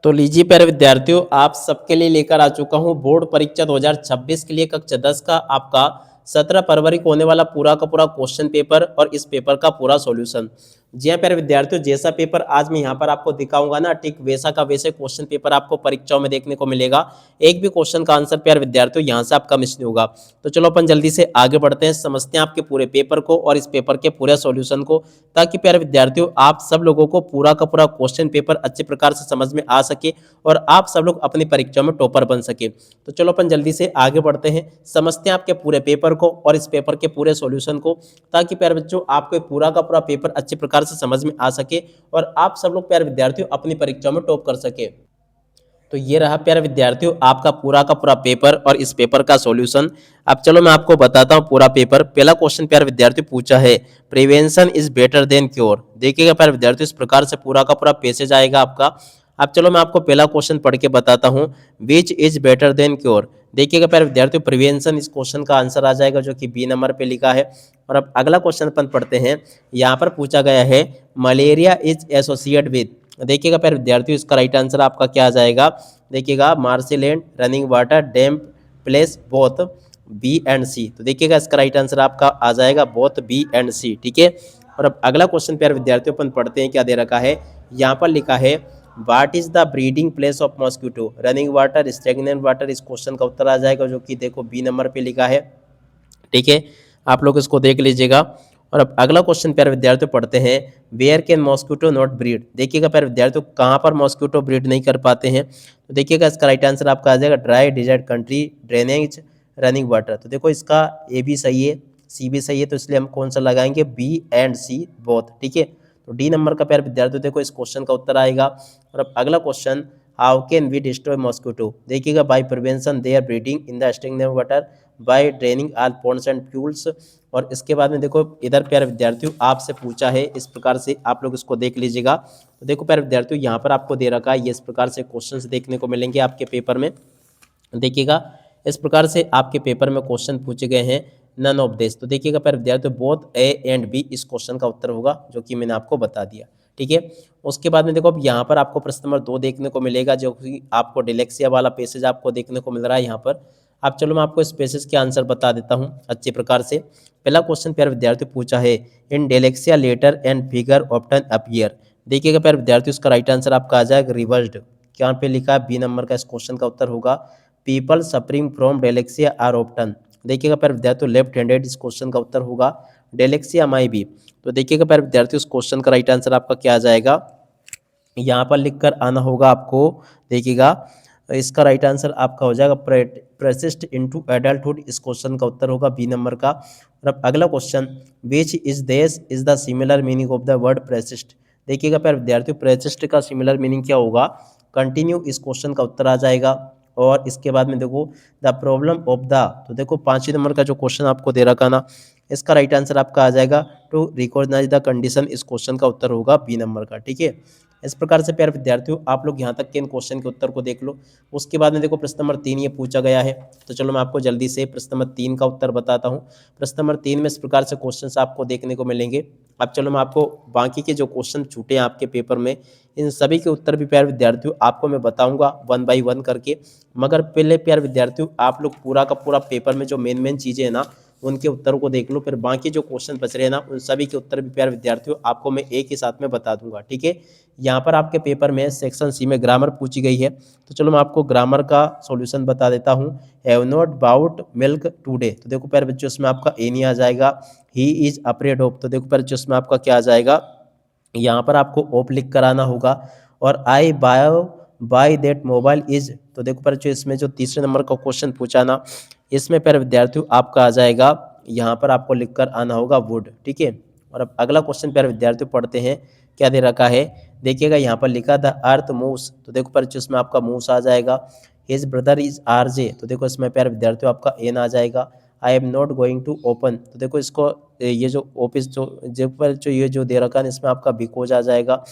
तो लीजिए प्यारे विद्यार्थियों, आप सबके लिए लेकर आ चुका हूँ बोर्ड परीक्षा 2026 के लिए कक्षा 10 का आपका 17 फरवरी को होने वाला पूरा का पूरा क्वेश्चन पेपर और इस पेपर का पूरा सॉल्यूशन। जी हाँ प्यारे विद्यार्थियों, जैसा पेपर आज मैं यहाँ पर आपको दिखाऊंगा ना, ठीक वैसा का वैसे क्वेश्चन पेपर आपको परीक्षाओं में देखने को मिलेगा। एक भी क्वेश्चन का आंसर प्यारे विद्यार्थियों यहाँ से आपका मिस नहीं होगा। तो चलो अपन जल्दी से आगे बढ़ते हैं, समझते हैं आपके पूरे पेपर को और इस पेपर के पूरे सॉल्यूशन को, ताकि प्यारे विद्यार्थियों आप सब लोगों को पूरा का पूरा क्वेश्चन पेपर अच्छे प्रकार से समझ में आ सके और आप सब लोग अपनी परीक्षा में टॉपर बन सके। तो चलो अपन जल्दी से आगे बढ़ते हैं, समझते हैं आपके पूरे पेपर को और इस पेपर के पूरे सॉल्यूशन को, ताकि प्यारे बच्चों आपको पूरा का पूरा पेपर अच्छे प्रकार से समझ में आ सके और आप सब लोग प्यारे विद्यार्थियों अपनी परीक्षा में टॉप कर सके। तो ये रहा प्यारे विद्यार्थियों आपका पूरा का पूरा पेपर और इस पेपर का सॉल्यूशन। अब चलो मैं आपको बताता हूँ पूरा पेपर। पहला क्वेश्चन प्यारे विद्यार्थियों पूछा है, prevention is better than cure. देखिएगा प्यारे विद्यार्थियों, इस प्रकार से पूरा का पूरा पैसेज आएगा आपका। अब चलो मैं आपको पहला क्वेश्चन पढ़ के बताता हूँ, which is better than cure. देखिएगा प्यारे विद्यार्थियों, प्रिवेंशन इस क्वेश्चन का आंसर आ जाएगा, जो कि बी नंबर पे लिखा है। और अब अगला क्वेश्चन अपन पढ़ते हैं। यहाँ पर पूछा गया है, मलेरिया इज एसोसिएट विद। देखिएगा प्यारे विद्यार्थियों, इसका राइट आंसर आपका क्या आ जाएगा। देखिएगा, marshland, running water, dam, place, both, B and C. तो देखिएगा इसका राइट आंसर आपका आ जाएगा बोथ बी एंड सी। ठीक है। और अब अगला क्वेश्चन प्यारे विद्यार्थियों अपन पढ़ते हैं, क्या दे रखा है। यहाँ पर लिखा है, what is the breeding place of mosquito. Running water, stagnant water, इस क्वेश्चन का उत्तर आ जाएगा, जो कि देखो बी नंबर पे लिखा है। ठीक है, आप लोग इसको देख लीजिएगा। और अब अगला क्वेश्चन प्यारे विद्यार्थियों पढ़ते हैं, where can mosquito not breed. देखिएगा प्यारे विद्यार्थियों, कहाँ पर मॉस्किटो ब्रीड नहीं कर पाते हैं। तो देखिएगा इसका राइट आंसर आपका आ जाएगा, dry desert country, drainage, running water. तो देखो इसका ए भी सही है, सी भी सही है, तो इसलिए हम कौन सा लगाएंगे, बी एंड सी बोथ। ठीक है, तो डी नंबर का प्यारे विद्यार्थियों देखो इस क्वेश्चन का उत्तर आएगा। और अब अगला question, how can we destroy mosquito. देखिएगा, by prevention there breeding in the stagnant water, by draining all ponds and pools. और इसके बाद में देखो इधर प्यारे विद्यार्थियों आपसे पूछा है, इस प्रकार से आप लोग इसको देख लीजिएगा। तो देखो प्यारे विद्यार्थियों, यहाँ पर आपको दे रखा है, ये इस प्रकार से क्वेश्चंस देखने को मिलेंगे आपके पेपर में। देखिएगा, इस प्रकार से आपके पेपर में क्वेश्चन पूछे गए हैं, नन ऑफ दिस। तो देखिएगा प्यारे विद्यार्थियों, बोथ ए एंड बी इस क्वेश्चन का उत्तर होगा, जो कि मैंने आपको बता दिया। ठीक है, उसके बाद में देखो अब यहाँ पर आपको प्रश्न नंबर 2 देखने को मिलेगा, जो कि आपको डिलेक्सिया वाला पैसेज आपको देखने को मिल रहा है यहाँ पर। अब चलो मैं आपको इस पैसेज के आंसर बता देता हूँ अच्छे प्रकार से। पहला क्वेश्चन प्यारे विद्यार्थियों पूछा है, इन डेलेक्सिया लेटर एंड फिगर ऑप्टन अपीयर। देखिएगा प्यारे विद्यार्थियों, इसका राइट आंसर आपका आ जाएगा रिवर्स्ड। क्या पे लिखा है, बी नंबर का इस क्वेश्चन का उत्तर होगा, पीपल सफरिंग फ्रॉम डेलेक्सिया आर ऑप्टन। देखिएगा प्यारे विद्यार्थियों, लेफ्ट हैंडेड इस क्वेश्चन का उत्तर होगा, डेलेक्सिया माई बी। तो देखिएगा प्यारे विद्यार्थियों, इस क्वेश्चन का राइट आंसर आपका क्या आ जाएगा, यहाँ पर लिख कर आना होगा आपको। देखिएगा, इसका राइट आंसर आपका हो जाएगा, प्रेसिस्ट इनटू एडल्टहुड, इस क्वेश्चन का उत्तर होगा बी नंबर का। और अब अगला question, which is this is the similar meaning of the word persist. देखिएगा प्यारे विद्यार्थियों, प्रेसिस्ट का सिमिलर मीनिंग क्या होगा, कंटिन्यू, इस क्वेश्चन का उत्तर आ जाएगा। और इसके बाद में देखो, द प्रॉब्लम ऑफ द। तो देखो 5वें नंबर का जो क्वेश्चन आपको दे रखा ना, इसका राइट आंसर आपका आ जाएगा, टू रिकॉग्नाइज द कंडीशन, इस क्वेश्चन का उत्तर होगा बी नंबर का। ठीक है, इस प्रकार से प्यारे विद्यार्थियों आप लोग यहाँ तक के इन क्वेश्चन के उत्तर को देख लो। उसके बाद में देखो प्रश्न नंबर 3 ये पूछा गया है। तो चलो मैं आपको जल्दी से प्रश्न नंबर 3 का उत्तर बताता हूँ। प्रश्न नंबर 3 में इस प्रकार से क्वेश्चन आपको देखने को मिलेंगे। अब चलो मैं आपको बाकी के जो क्वेश्चन छूटे हैं आपके पेपर में, इन सभी के उत्तर भी प्यारे विद्यार्थियों आपको मैं बताऊंगा 1 बाई 1 करके। मगर पहले प्यारे विद्यार्थियों आप लोग पूरा का पूरा पेपर में जो मेन चीज़ें हैं ना, उनके उत्तरों को देख लो, फिर बाकी जो क्वेश्चन बच रहे हैं ना, उन सभी के उत्तर भी प्यारे विद्यार्थियों आपको मैं एक ही साथ में बता दूंगा। ठीक है, यहाँ पर आपके पेपर में सेक्शन सी में ग्रामर पूछी गई है। तो चलो मैं आपको ग्रामर का सॉल्यूशन बता देता हूँ। Have not bought milk today. तो देखो प्यारे बच्चों, इसमें आपका ए नहीं आ जाएगा। He is afraid of. तो देखो प्यारे बच्चों, इसमें आपका क्या आ जाएगा, यहाँ पर आपको ओप लिख कर आना होगा। और आई बाय दैट मोबाइल इज। तो देखो प्यारे बच्चों, इसमें जो तीसरे नंबर का क्वेश्चन पूछा ना, इसमें प्यारे विद्यार्थियों आपका आ जाएगा, यहाँ पर आपको लिख कर आना होगा वुड। ठीक है, और अब अगला क्वेश्चन प्यारे विद्यार्थियों पढ़ते हैं, क्या दे रखा है। देखिएगा, यहाँ पर लिखा द अर्थ मूव्स। तो देखो प्यारे बच्चों, इसमें आपका मूव्स आ जाएगा। His brother is R J. तो देखो इसमें प्यारे विद्यार्थियों आपका एन आ जाएगा। I am not going to open. तो देखो इसको ये जो ऑफिस जो पर जो ये जो दे रखा है, इसमें आपका बिकॉज आ जाएगा।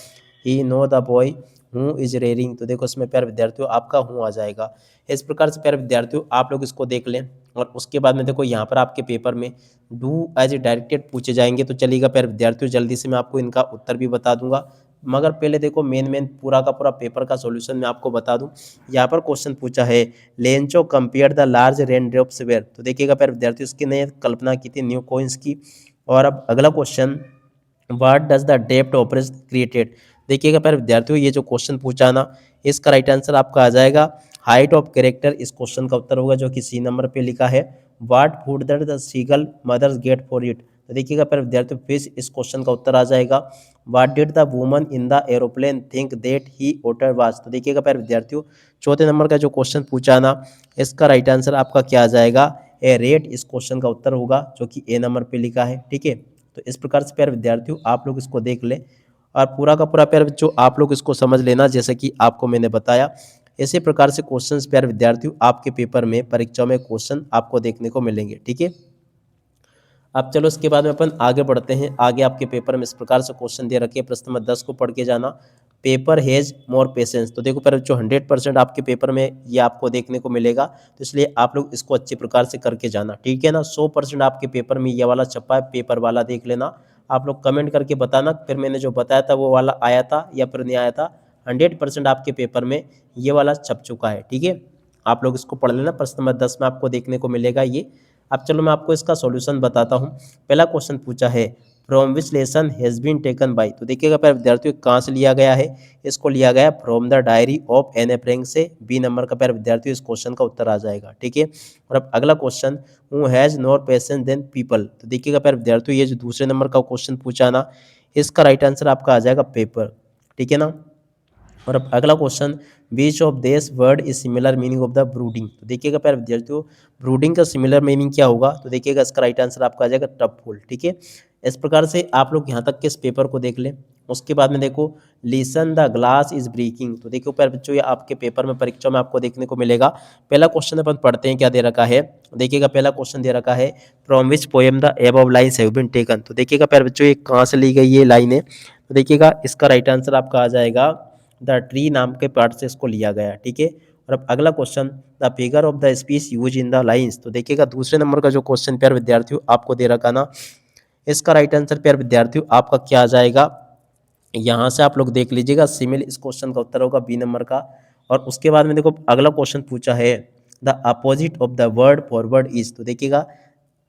ही नो द बॉय हूँ इज रेयरिंग। तो देखो इसमें प्यारे विद्यार्थियों आपका हूँ आ जाएगा। इस प्रकार से प्यारे विद्यार्थियों आप लोग इसको देख लें। और उसके बाद में देखो यहाँ पर आपके पेपर में डू एज ए डायरेक्टेड पूछे जाएंगे। तो चलिएगा प्यारे विद्यार्थियों, जल्दी से मैं आपको इनका उत्तर भी बता दूंगा, मगर पहले देखो मेन पूरा का पूरा पेपर का सॉल्यूशन मैं आपको बता दूं। यहाँ पर क्वेश्चन पूछा है, Lencho compare the large raindrops were. तो देखिएगा प्यारे विद्यार्थी, उसकी ने कल्पना की थी न्यू कॉइन्स की। और अब अगला क्वेश्चन, व्हाट डज द डेप्ट ऑपरेशन क्रिएटेड। देखिएगा प्यारे विद्यार्थियों, ये जो क्वेश्चन पूछा ना, इसका राइट आंसर आपका आ जाएगा हाइट ऑफ कैरेक्टर। इस क्वेश्चन का उत्तर होगा जो कि सी नंबर पे लिखा है, what food that the seagull mothers get for it. तो देखिएगा प्यारे विद्यार्थियों, फिर इस क्वेश्चन का उत्तर आ जाएगा, what did the woman in the aeroplane think that he otter was. तो देखिएगा प्यारे विद्यार्थियों, चौथे नंबर का जो क्वेश्चन पूछा ना, इसका राइट आंसर आपका क्या आ जाएगा, ए रेट। इस क्वेश्चन का उत्तर होगा जो कि ए नंबर पे लिखा है। ठीक है, तो इस प्रकार से प्यारे विद्यार्थियों आप लोग इसको देख ले और पूरा का पूरा प्यारे बच्चों आप लोग इसको समझ लेना, जैसे कि आपको मैंने बताया। इसी प्रकार से क्वेश्चंस प्यारे विद्यार्थियों आपके पेपर में, परीक्षा में क्वेश्चन आपको देखने को मिलेंगे। ठीक है, अब चलो इसके बाद में अपन आगे बढ़ते हैं। आगे आपके पेपर में इस प्रकार से क्वेश्चन दे रखे हैं, प्रश्न नंबर 10 को पढ़ के जाना, पेपर हैज मोर पेशेंस। तो देखो प्यारे बच्चों 100% आपके पेपर में ये आपको देखने को मिलेगा, तो इसलिए आप लोग इसको अच्छे प्रकार से करके जाना। ठीक है ना, 100% आपके पेपर में ये वाला छपा है, पेपर वाला देख लेना। आप लोग कमेंट करके बताना फिर मैंने जो बताया था वो वाला आया था या फिर नहीं आया था। 100% आपके पेपर में ये वाला छप चुका है। ठीक है, आप लोग इसको पढ़ लेना, प्रश्न नंबर 10 में आपको देखने को मिलेगा ये। अब चलो मैं आपको इसका सॉल्यूशन बताता हूँ। पहला क्वेश्चन पूछा है, from which lesson has been taken by. तो देखिएगा प्यारे विद्यार्थियों कहाँ से लिया गया है, इसको लिया गया from the diary of Anne Frank से। बी नंबर का प्यारे विद्यार्थियों इस क्वेश्चन का उत्तर आ जाएगा। ठीक है, और अब अगला question, who has more patience than people. तो देखिएगा प्यारे विद्यार्थियों, ये जो दूसरे नंबर का क्वेश्चन पूछा ना, इसका राइट आंसर आपका आ जाएगा पेपर। ठीक है ना, और अब अगला question, beach of this word is similar meaning of the brooding. तो देखिएगा प्यारे विद्यार्थियों, ब्रूडिंग का सिमिलर मीनिंग क्या होगा, तो देखिएगा इसका राइट आंसर आपका आ जाएगा टपफुल। ठीक है, इस प्रकार से आप लोग यहाँ तक के इस पेपर को देख लें। उसके बाद में देखो, listen the glass is breaking. तो देखो प्यारे बच्चों, ये आपके पेपर में, परीक्षा में आपको देखने को मिलेगा। पहला क्वेश्चन अपन पढ़ते हैं क्या दे रखा है। देखिएगा पहला क्वेश्चन दे रखा है, from which poem the above lines have been taken. तो देखिएगा प्यारे बच्चों, ये कहाँ से ली गई ये लाइन है। तो देखिएगा इसका राइट आंसर आपका आ जाएगा द ट्री नाम के पार्ट से इसको लिया गया। ठीक है, और अब अगला question, the figure of the speech use in the lines. तो देखिएगा दूसरे नंबर का जो क्वेश्चन प्यारे विद्यार्थियों आपको दे रखा ना, इसका राइट आंसर प्यारे विद्यार्थियों आपका क्या आ जाएगा, यहाँ से आप लोग देख लीजिएगा, सिमिल इस क्वेश्चन का उत्तर होगा बी नंबर का। और उसके बाद में देखो अगला क्वेश्चन पूछा है, the opposite of the word forward is. तो देखिएगा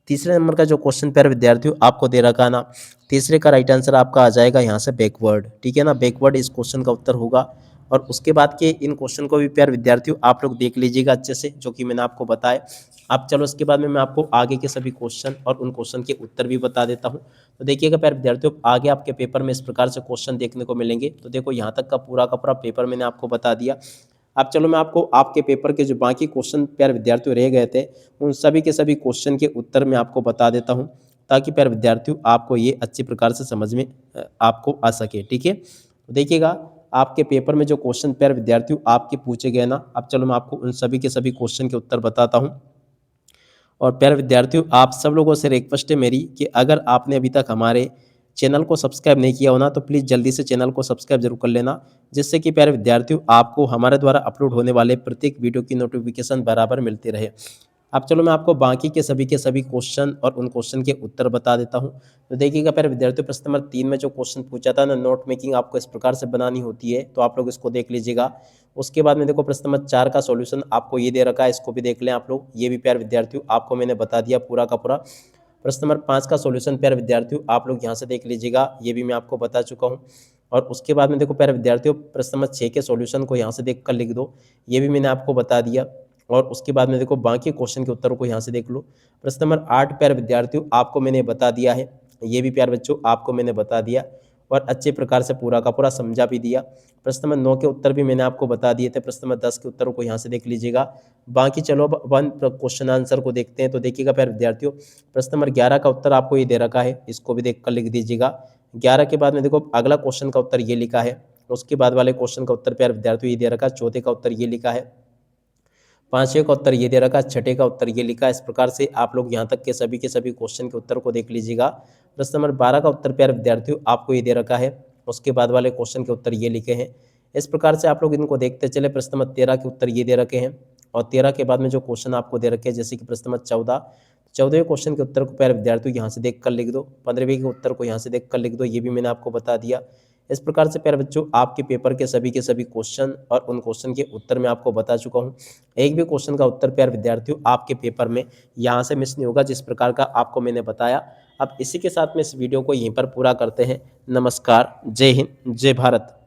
तीसरे नंबर का जो क्वेश्चन प्यारे विद्यार्थियों आपको दे रखा है ना, तीसरे का राइट आंसर आपका आ जाएगा यहाँ से बैकवर्ड। ठीक है ना, बैकवर्ड इस क्वेश्चन का उत्तर होगा। और उसके बाद के इन क्वेश्चन को भी प्यारे विद्यार्थियों आप लोग देख लीजिएगा अच्छे से, जो कि मैंने आपको बताया। अब चलो इसके बाद में मैं आपको आगे के सभी क्वेश्चन और उन क्वेश्चन के उत्तर भी बता देता हूँ। तो देखिएगा प्यारे विद्यार्थियों, आगे आपके पेपर में इस प्रकार से क्वेश्चन देखने को मिलेंगे। तो देखो यहाँ तक का पूरा पेपर मैंने आपको बता दिया। अब चलो मैं आपको आपके पेपर के जो बाकी क्वेश्चन प्यारे विद्यार्थियों रह गए थे, उन सभी के सभी क्वेश्चन के उत्तर मैं आपको बता देता हूँ, ताकि प्यारे विद्यार्थियों आपको ये अच्छी प्रकार से समझ में आपको आ सके। ठीक है, तो देखिएगा आपके पेपर में जो क्वेश्चन प्यारे विद्यार्थियों आपके पूछे गए ना, अब चलो मैं आपको उन सभी के सभी क्वेश्चन के उत्तर बताता हूँ। और प्यारे विद्यार्थियों, आप सब लोगों से रिक्वेस्ट है मेरी कि अगर आपने अभी तक हमारे चैनल को सब्सक्राइब नहीं किया हो ना, तो प्लीज़ जल्दी से चैनल को सब्सक्राइब जरूर कर लेना, जिससे कि प्यारे विद्यार्थियों आपको हमारे द्वारा अपलोड होने वाले प्रत्येक वीडियो की नोटिफिकेशन बराबर मिलती रहे। अब चलो मैं आपको बाकी के सभी क्वेश्चन और उन क्वेश्चन के उत्तर बता देता हूँ। तो देखिएगा प्यारे विद्यार्थियों, प्रश्न नंबर 3 में जो क्वेश्चन पूछा था ना, नोट मेकिंग आपको इस प्रकार से बनानी होती है, तो आप लोग इसको देख लीजिएगा। उसके बाद में देखो प्रश्न नंबर 4 का सॉल्यूशन आपको ये दे रखा है, इसको भी देख लें आप लोग। ये भी प्यारे विद्यार्थियों आपको मैंने बता दिया पूरा का पूरा। प्रश्न नंबर 5 का सॉल्यूशन प्यारे विद्यार्थियों आप लोग यहाँ से देख लीजिएगा, ये भी मैं आपको बता चुका हूँ। और उसके बाद में देखो प्यारे विद्यार्थियों, प्रश्न नंबर 6 के सॉल्यूशन को यहाँ से देख कर लिख दो, ये भी मैंने आपको बता दिया। और उसके बाद में देखो बाकी क्वेश्चन के उत्तरों को यहाँ से देख लो। प्रश्न नंबर 8 प्यारे विद्यार्थियों आपको मैंने बता दिया है, ये भी प्यारे बच्चों आपको मैंने बता दिया और अच्छे प्रकार से पूरा का पूरा समझा भी दिया। प्रश्न नंबर 9 के उत्तर भी मैंने आपको बता दिए थे। प्रश्न नंबर 10 के उत्तरों को यहाँ से देख लीजिएगा। बाकी चलो अब वन क्वेश्चन आंसर को देखते हैं। तो देखिएगा प्यारे विद्यार्थियों, प्रश्न नंबर 11 का उत्तर आपको ये दे रखा है, इसको भी देख कर लिख दीजिएगा। 11 के बाद में देखो अगला क्वेश्चन का उत्तर ये लिखा है, उसके बाद वाले क्वेश्चन का उत्तर प्यारे विद्यार्थियों ये दे रखा है, चौथे का उत्तर ये लिखा है, पांचवें का उत्तर ये दे रखा है, छठे का उत्तर ये लिखा है। इस प्रकार से आप लोग यहाँ तक के सभी क्वेश्चन के उत्तर को देख लीजिएगा। प्रश्न नंबर 12 का उत्तर प्यारे विद्यार्थियों आपको ये दे रखा है, उसके बाद वाले क्वेश्चन के उत्तर ये लिखे हैं। इस प्रकार से आप लोग इनको देखते चले। प्रश्न नंबर 13 के उत्तर ये दे रखे हैं और 13 के बाद में जो क्वेश्चन आपको दे रखे हैं, जैसे कि प्रश्न नंबर 14वें क्वेश्चन के उत्तर को प्यारे विद्यार्थियों यहाँ से देख कर लिख दो, 15वें के उत्तर को यहाँ से देख कर लिख दो, ये भी मैंने आपको बता दिया। इस प्रकार से प्यारे बच्चों आपके पेपर के सभी क्वेश्चन और उन क्वेश्चन के उत्तर मैं आपको बता चुका हूँ। एक भी क्वेश्चन का उत्तर प्यारे विद्यार्थियों आपके पेपर में यहाँ से मिस नहीं होगा, जिस प्रकार का आपको मैंने बताया। अब इसी के साथ में इस वीडियो को यहीं पर पूरा करते हैं। नमस्कार, जय हिंद, जय भारत।